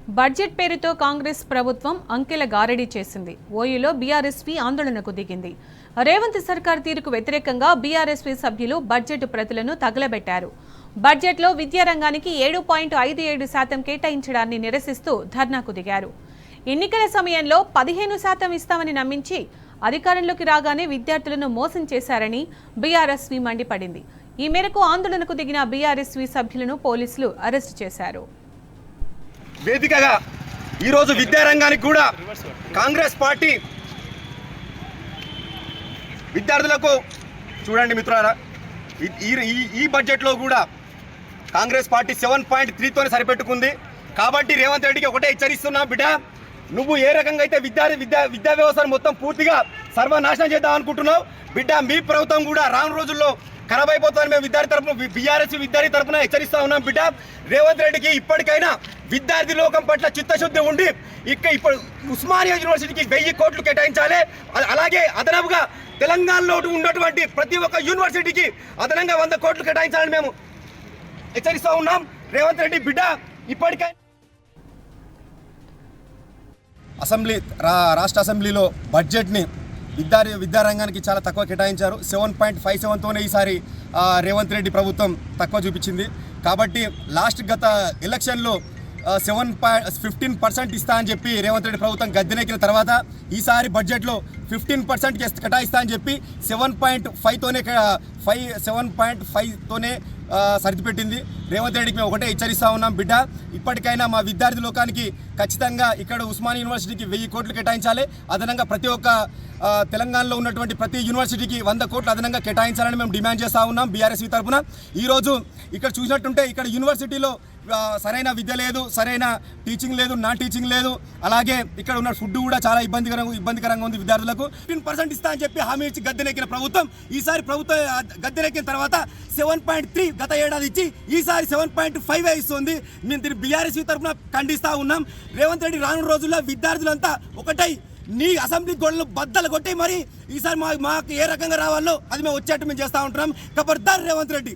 Budget పేరుతో కాంగ్రెస్ ప్రభుత్వం అంకెల గారడీ చేసింది. ఓయూలో బీఆర్ఎస్పీ ఆందోళనకు దిగింది. రేవంత్ సర్కార్ తీరుకు వ్యతిరేకంగా బీఆర్ఎస్పీ సభ్యులు బడ్జెట్ ప్రతులను తగలబెట్టారు. బడ్జెట్లో విద్యారంగానికి 7.57% కేటాయించడాన్ని నిరసిస్తూ ధర్నాకు దిగారు. ఎన్నికల సమయంలో 15% ఇస్తామని నమ్మించి అధికారంలోకి రాగానే విద్యార్థులను మోసం చేశారని బీఆర్ఎస్పీ మండిపడింది. ఈ మేరకు ఆందోళనకు దిగిన బీఆర్ఎస్పీ సభ్యులను పోలీసులు అరెస్టు చేశారు. వేదికగా ఈరోజు విద్యారంగానికి కూడా కాంగ్రెస్ పార్టీ విద్యార్థులకు చూడండి మిత్రులారా, ఈ బడ్జెట్లో కూడా కాంగ్రెస్ పార్టీ 7.3తోనే సరిపెట్టుకుంది. కాబట్టి రేవంత్ రెడ్డికి ఒకటే హెచ్చరిస్తున్నా, బిడ్డ నువ్వు ఏ రకంగా అయితే విద్యా వ్యవస్థను మొత్తం పూర్తిగా సర్వనాశనం చేద్దాం అనుకుంటున్నావు, బిడ్డ మీ ప్రభుత్వం కూడా రాను రోజుల్లో ఖరాబ్ అయిపోతుందని మేము బీఆర్ఎస్ విద్యార్థి తరఫున హెచ్చరిస్తా ఉన్నాం. బిడ్డ రేవంత్ రెడ్డికి ఇప్పటికైనా విద్యార్థి లోకం పట్ల చిత్తశుద్ధి ఉండి ఇప్పుడు ఉస్మానియా యూనివర్సిటీకి 1000 కోట్లు కేటాయించాలి. అలాగే అదనపుగా తెలంగాణలో ఉన్నటువంటి ప్రతి ఒక్క యూనివర్సిటీకి అదనంగా 100 కోట్లు కేటాయించాలని మేము హెచ్చరిస్తూ ఉన్నాం. రేవంత్ రెడ్డి బిడ్డ ఇప్పటికైనా రాష్ట్ర అసెంబ్లీలో బడ్జెట్ని విద్యారంగానికి చాలా తక్కువ కేటాయించారు. 7.57తోనే ఈసారి రేవంత్ రెడ్డి ప్రభుత్వం తక్కువ చూపించింది. కాబట్టి గత ఎలక్షన్లో 15% ఇస్తా అని చెప్పి రేవంత్ రెడ్డి ప్రభుత్వం గద్దెనెక్కిన తర్వాత ఈసారి బడ్జెట్లో 15% కేటాయిస్తా అని చెప్పి 7.5తోనే సరిదిపెట్టింది. రేవంత్ రెడ్డికి మేము ఒకటే హెచ్చరిస్తూ ఉన్నాం, బిడ్డ ఇప్పటికైనా మా విద్యార్థి లోకానికి ఖచ్చితంగా ఇక్కడ ఉస్మానియా యూనివర్సిటీకి 1000 కోట్లు కేటాయించాలి. అదనంగా ప్రతి ఒక్క తెలంగాణలో ఉన్నటువంటి ప్రతి యూనివర్సిటీకి 100 కోట్లు అదనంగా కేటాయించాలని మేము డిమాండ్ చేస్తూ ఉన్నాం బీఆర్ఎస్పీ తరఫున. ఈరోజు ఇక్కడ చూసినట్టుంటే ఇక్కడ యూనివర్సిటీలో సరైన విద్య లేదు, సరైన టీచింగ్ లేదు, నాన్ టీచింగ్ లేదు. అలాగే ఇక్కడ ఉన్న ఫుడ్ కూడా చాలా ఇబ్బందికరంగా ఉంది విద్యార్థులకు. 15% ఇస్తా అని చెప్పి హామీ ఇచ్చి గద్దెనెక్కిన ప్రభుత్వం ఈసారి ప్రభుత్వం గద్దెనెక్కిన తర్వాత 7.3 గత ఏడాది ఇచ్చి ఈసారి 7.5 ఇస్తుంది. మేము దీన్ని బీఆర్ఎస్పీ తరఫున ఖండిస్తూ ఉన్నాం. రేవంత్ రెడ్డి రానున్న రోజుల్లో విద్యార్థులంతా ఒకటై నీ అసెంబ్లీ గోడలు బద్దలు కొట్టి మరి ఈసారి మాకు ఏ రకంగా రావాలో అది మేము వచ్చేట్టు మేము చేస్తూ ఉంటున్నాం. ఖబర్దార్ రేవంత్ రెడ్డి.